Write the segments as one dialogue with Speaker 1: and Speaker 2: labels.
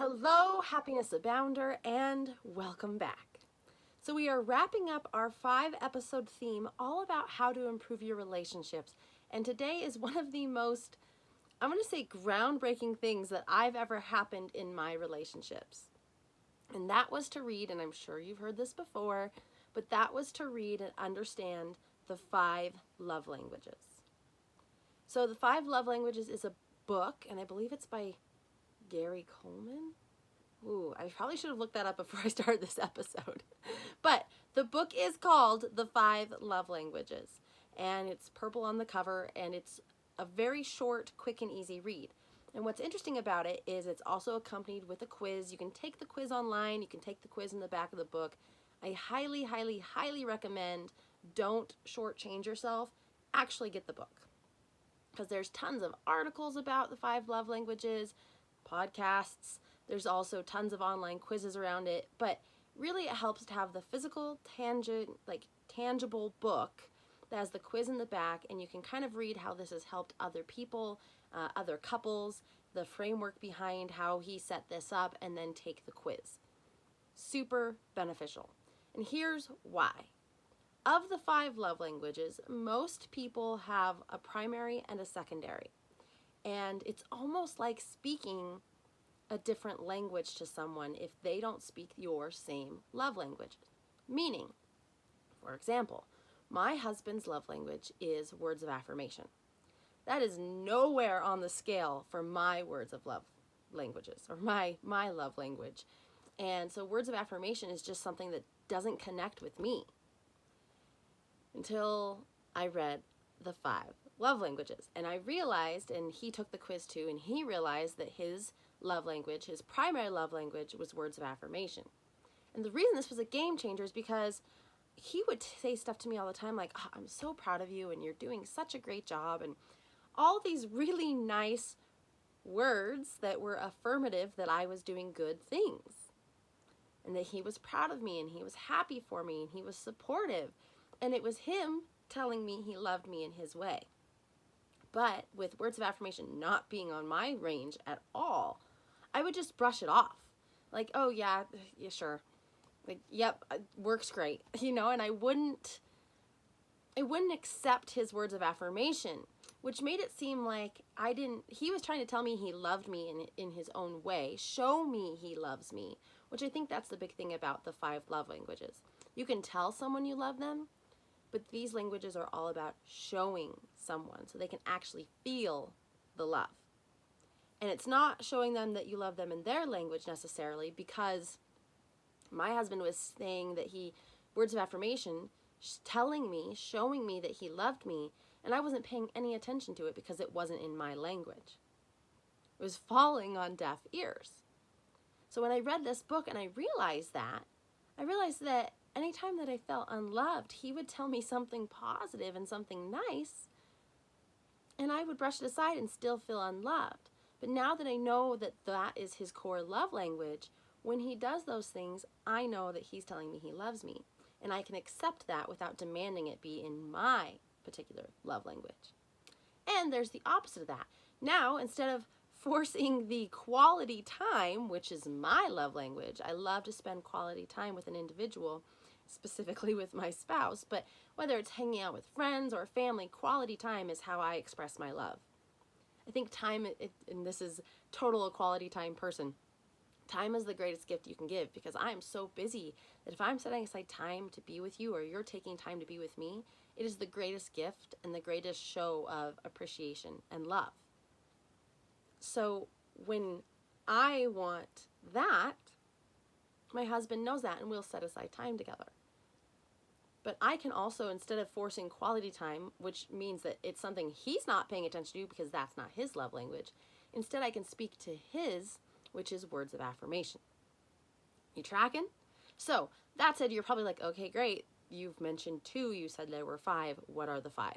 Speaker 1: Hello, happiness abounder, and welcome back. So, we are wrapping up our 5-episode theme all about how to improve your relationships. And today is one of the most, I'm going to say, groundbreaking things that I've ever happened in my relationships. And that was to read, and I'm sure you've heard this before, but that was to read and understand the 5 love languages. So, the 5 love languages is a book, and I believe it's by Gary Coleman. Ooh, I probably should have looked that up before I started this episode. But the book is called The 5 Love Languages, and it's purple on the cover, and it's a very short, quick, and easy read. And what's interesting about it is it's also accompanied with a quiz. You can take the quiz online. You can take the quiz in the back of the book. I highly, highly, highly recommend don't shortchange yourself. Actually get the book. Because there's tons of articles about the 5 love languages, podcasts. There's also tons of online quizzes around it. But really it helps to have the physical, tangible book that has the quiz in the back, and you can kind of read how this has helped other people, other couples, the framework behind how he set this up, and then take the quiz. Super beneficial. And here's why. Of the 5 love languages, most people have a primary and a secondary. And it's almost like speaking a different language to someone if they don't speak your same love language. Meaning, for example, my husband's love language is words of affirmation. That is nowhere on the scale for my words of love languages, or my love language. And so words of affirmation is just something that doesn't connect with me. Until I read the 5 love languages. And I realized, and he took the quiz too, and he realized that his love language, his primary love language, was words of affirmation. And the reason this was a game changer is because he would say stuff to me all the time like, oh, I'm so proud of you, and you're doing such a great job, and all these really nice words that were affirmative that I was doing good things. And that he was proud of me, and he was happy for me, and he was supportive. And it was him telling me he loved me in his way. But with words of affirmation not being on my range at all, I would just brush it off. Like, oh yeah, sure. Like, yep, works great. And I wouldn't accept his words of affirmation, which made it seem like he was trying to tell me he loved me in his own way, show me he loves me, which I think that's the big thing about the 5 love languages. You can tell someone you love them, but these languages are all about showing someone so they can actually feel the love. And it's not showing them that you love them in their language necessarily, because my husband was saying that words of affirmation, telling me, showing me that he loved me, and I wasn't paying any attention to it because it wasn't in my language. It was falling on deaf ears. So when I read this book and I realized that anytime that I felt unloved, he would tell me something positive and something nice, and I would brush it aside and still feel unloved. But now that I know that that is his core love language, when he does those things, I know that he's telling me he loves me, and I can accept that without demanding it be in my particular love language. And there's the opposite of that. Now, instead of forcing the quality time, which is my love language, I love to spend quality time with an individual, specifically with my spouse, but whether it's hanging out with friends or family, quality time is how I express my love. I think time, and this is total a quality time person, time is the greatest gift you can give, because I am so busy that if I'm setting aside time to be with you, or you're taking time to be with me, it is the greatest gift and the greatest show of appreciation and love. So when I want that, my husband knows that, and we'll set aside time together. But I can also, instead of forcing quality time, which means that it's something he's not paying attention to because that's not his love language, instead I can speak to his, which is words of affirmation. You tracking? So that said, you're probably like, okay, great. You've mentioned 2. You said there were 5. What are the 5?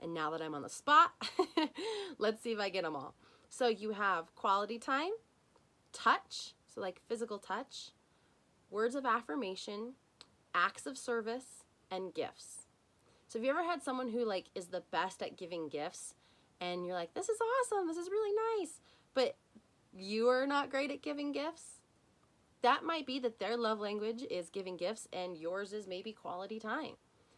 Speaker 1: And now that I'm on the spot, let's see if I get them all. So you have quality time, touch, so like physical touch, words of affirmation, acts of service, and gifts. So have you ever had someone who is the best at giving gifts, and you're like, this is awesome, this is really nice, but you're not great at giving gifts, that might be that their love language is giving gifts and yours is maybe quality time.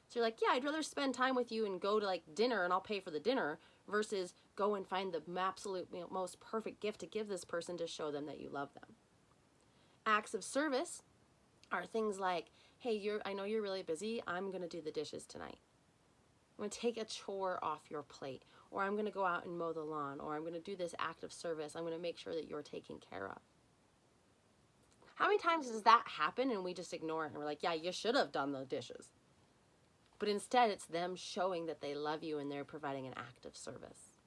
Speaker 1: So you're like, yeah, I'd rather spend time with you and go to like dinner and I'll pay for the dinner versus go and find the absolute most perfect gift to give this person to show them that you love them. Acts of service are things like, hey, I know you're really busy. I'm going to do the dishes tonight. I'm going to take a chore off your plate, or I'm going to go out and mow the lawn, or I'm going to do this act of service. I'm going to make sure that you're taken care of. How many times does that happen and we just ignore it and we're like, yeah, you should have done the dishes. But instead, it's them showing that they love you and they're providing an act of service.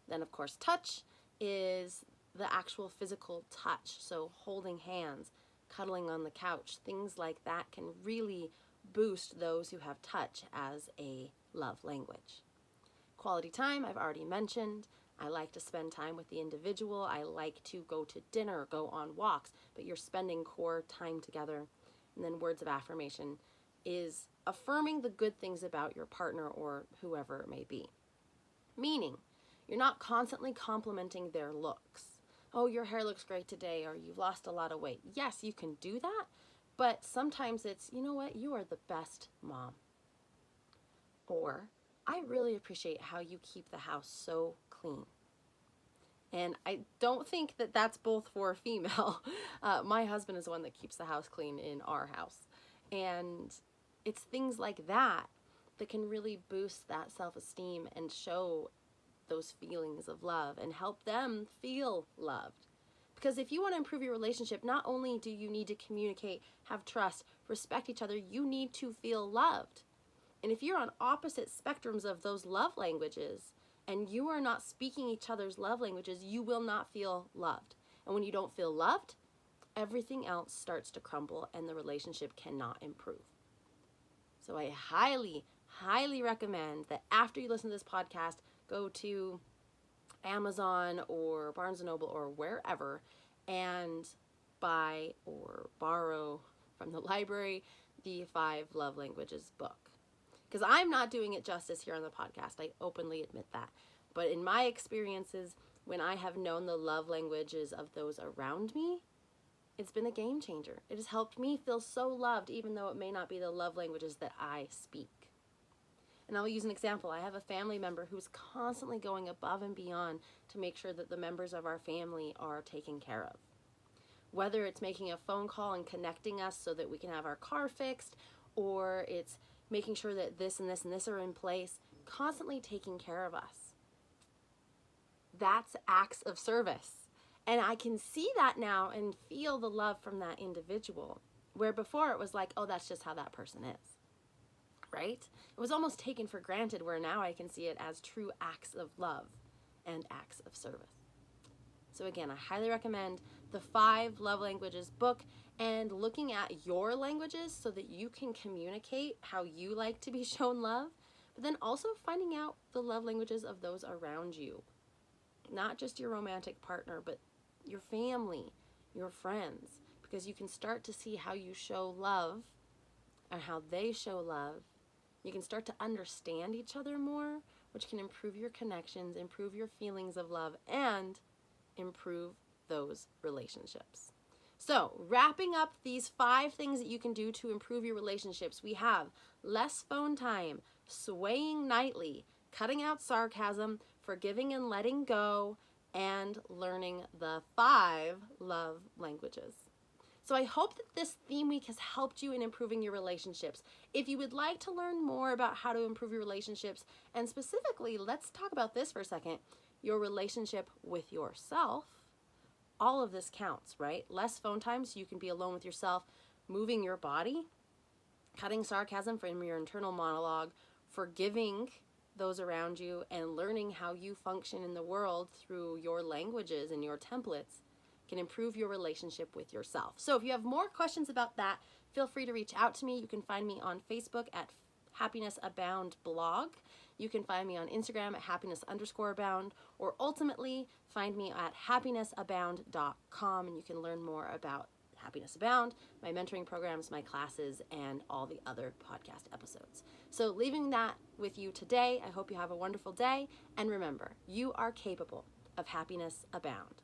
Speaker 1: Then, of course, touch is the actual physical touch. So holding hands, cuddling on the couch, things like that can really boost those who have touch as a love language. Quality time, I've already mentioned. I like to spend time with the individual. I like to go to dinner, go on walks, but you're spending core time together. And then words of affirmation is affirming the good things about your partner or whoever it may be. Meaning, you're not constantly complimenting their looks. Oh, your hair looks great today, or you've lost a lot of weight. Yes, you can do that, but sometimes it's, you know what, you are the best mom. Or, I really appreciate how you keep the house so clean. And I don't think that that's both for a female. My husband is the one that keeps the house clean in our house. And it's things like that that can really boost that self-esteem and show those feelings of love and help them feel loved. Because if you want to improve your relationship, not only do you need to communicate, have trust, respect each other, you need to feel loved. And if you're on opposite spectrums of those love languages and you are not speaking each other's love languages, you will not feel loved. And when you don't feel loved, everything else starts to crumble and the relationship cannot improve. So I highly, highly recommend that after you listen to this podcast, go to Amazon or Barnes & Noble or wherever and buy or borrow from the library the 5 Love Languages book. Because I'm not doing it justice here on the podcast. I openly admit that. But in my experiences, when I have known the love languages of those around me, it's been a game changer. It has helped me feel so loved, even though it may not be the love languages that I speak. And I'll use an example. I have a family member who's constantly going above and beyond to make sure that the members of our family are taken care of. Whether it's making a phone call and connecting us so that we can have our car fixed, or it's making sure that this and this and this are in place, constantly taking care of us. That's acts of service. And I can see that now and feel the love from that individual, where before it was like, oh, that's just how that person is. Right? It was almost taken for granted, where now I can see it as true acts of love and acts of service. So again, I highly recommend the 5 Love Languages book and looking at your languages so that you can communicate how you like to be shown love, but then also finding out the love languages of those around you. Not just your romantic partner, but your family, your friends, because you can start to see how you show love and how they show love. You can start to understand each other more, which can improve your connections, improve your feelings of love, and improve those relationships. So, wrapping up these 5 things that you can do to improve your relationships, we have less phone time, swaying nightly, cutting out sarcasm, forgiving and letting go, and learning the 5 love languages. So I hope that this theme week has helped you in improving your relationships. If you would like to learn more about how to improve your relationships, and specifically, let's talk about this for a second, your relationship with yourself, all of this counts, right? Less phone time so you can be alone with yourself, moving your body, cutting sarcasm from your internal monologue, forgiving those around you, and learning how you function in the world through your languages and your templates can improve your relationship with yourself. So if you have more questions about that, feel free to reach out to me. You can find me on Facebook at Happiness Abound blog. You can find me on Instagram at happiness_abound, or ultimately find me at happinessabound.com, and you can learn more about Happiness Abound, my mentoring programs, my classes, and all the other podcast episodes. So leaving that with you today, I hope you have a wonderful day, and remember, you are capable of happiness abound.